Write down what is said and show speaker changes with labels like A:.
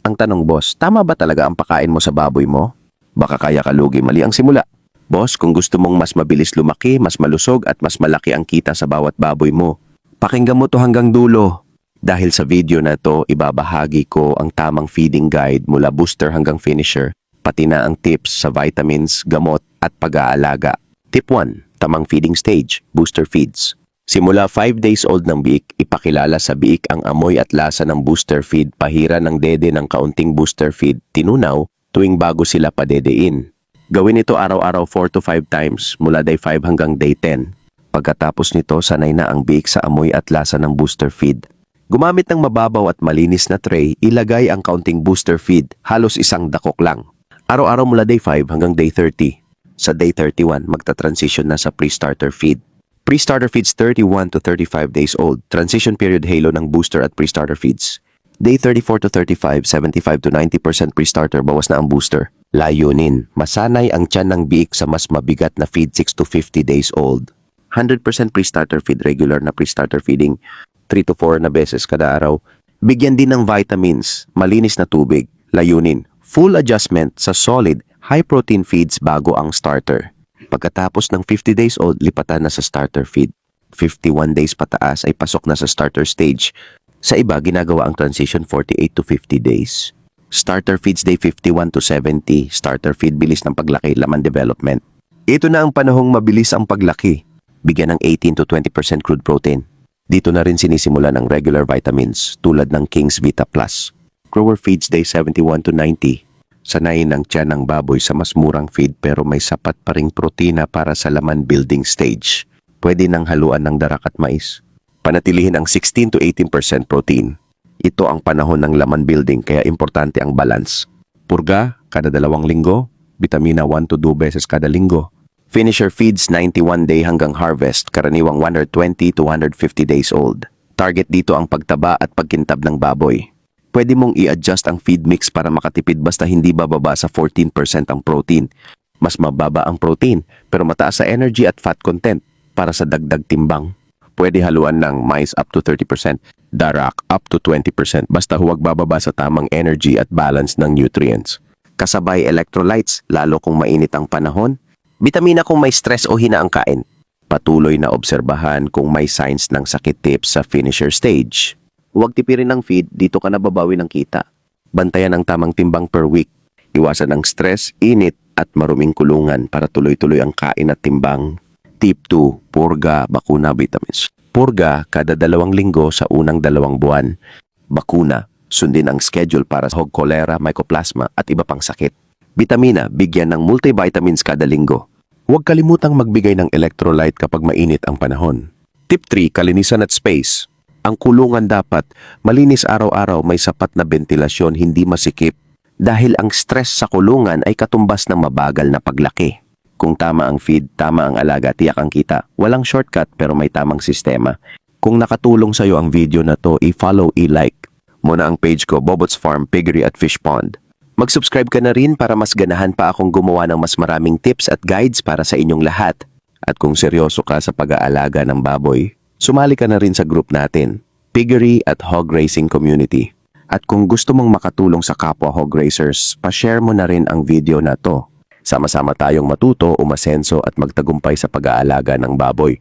A: Ang tanong, boss, tama ba talaga ang pakain mo sa baboy mo? Baka kaya kalugi, mali ang simula. Boss, kung gusto mong mas mabilis lumaki, mas malusog at mas malaki ang kita sa bawat baboy mo, pakinggan mo to hanggang dulo. Dahil sa video na to, ibabahagi ko ang tamang feeding guide mula booster hanggang finisher, pati na ang tips sa vitamins, gamot at pag-aalaga. Tip 1, tamang feeding stage, booster feeds. Simula 5 days old ng biik, ipakilala sa biik ang amoy at lasa ng booster feed, pahira ng dede ng kaunting booster feed, tinunaw, tuwing bago sila padedein. Gawin ito araw-araw 4 to 5 times, mula day 5 hanggang day 10. Pagkatapos nito, sanay na ang biik sa amoy at lasa ng booster feed. Gumamit ng mababaw at malinis na tray, ilagay ang kaunting booster feed, halos isang dakok lang. Araw-araw mula day 5 hanggang day 30. Sa day 31, magta-transition na sa pre-starter feed. Pre-starter feeds 31 to 35 days old. Transition period halo ng booster at pre-starter feeds. Day 34 to 35, 75 to 90% pre-starter, bawas na ang booster. Layunin, masanay ang tiyan ng biik sa mas mabigat na feed 6 to 50 days old. 100% pre-starter feed, regular na pre-starter feeding, 3 to 4 na beses kada araw. Bigyan din ng vitamins, malinis na tubig. Layunin, full adjustment sa solid, high-protein feeds bago ang starter. Pagkatapos ng 50 days old, lipatan na sa starter feed. 51 days pataas ay pasok na sa starter stage. Sa iba, ginagawa ang transition 48 to 50 days. Starter feeds day 51 to 70. Starter feed, bilis ng paglaki, laman development. Ito na ang panahong mabilis ang paglaki. Bigyan ng 18 to 20% crude protein. Dito na rin sinisimula ng regular vitamins tulad ng King's Vita Plus. Grower feeds day 71 to 90. Sanayin ang tiyan ng baboy sa mas murang feed pero may sapat pa ring protina para sa laman building stage. Pwede nang haluan ng darak at mais. Panatilihin ang 16 to 18% protein. Ito ang panahon ng laman building kaya importante ang balance. Purga, kada 2 linggo. Vitamina 1 to 2 beses kada linggo. Finisher feeds 91 day hanggang harvest, karaniwang 120 to 150 days old. Target dito ang pagtaba at pagkintab ng baboy. Pwede mong i-adjust ang feed mix para makatipid basta hindi bababa sa 14% ang protein. Mas mababa ang protein pero mataas sa energy at fat content para sa dagdag timbang. Pwede haluan ng mais up to 30%, darak up to 20% basta huwag bababa sa tamang energy at balance ng nutrients. Kasabay electrolytes lalo kung mainit ang panahon. Bitamina kung may stress o hina ang kain. Patuloy na obserbahan kung may signs ng sakit tips sa finisher stage. Huwag tipirin ng feed, dito ka nababawi ng kita. Bantayan ang tamang timbang per week. Iwasan ang stress, init at maruming kulungan para tuloy-tuloy ang kain at timbang. Tip 2, purga, bakuna, vitamins. Purga, kada 2 linggo sa unang 2 buwan. Bakuna, sundin ang schedule para sa hog cholera, mycoplasma at iba pang sakit. Bitamina, bigyan ng multivitamins kada linggo. Huwag kalimutang magbigay ng electrolyte kapag mainit ang panahon. Tip 3, kalinisan at space. Ang kulungan dapat malinis araw-araw, may sapat na ventilasyon, hindi masikip. Dahil ang stress sa kulungan ay katumbas ng mabagal na paglaki. Kung tama ang feed, tama ang alaga, tiyak ang kita. Walang shortcut pero may tamang sistema. Kung nakatulong sa iyo ang video na to, i-follow, i-like mo na ang page ko, Bobots Farm, Piggery at Fish Pond. Mag-subscribe ka na rin para mas ganahan pa akong gumawa ng mas maraming tips at guides para sa inyong lahat. At kung seryoso ka sa pag-aalaga ng baboy, sumali ka na rin sa group natin, Piggery at Hog Racing Community. At kung gusto mong makatulong sa kapwa hog racers, pa-share mo na rin ang video na to. Sama-sama tayong matuto, umasenso at magtagumpay sa pag-aalaga ng baboy.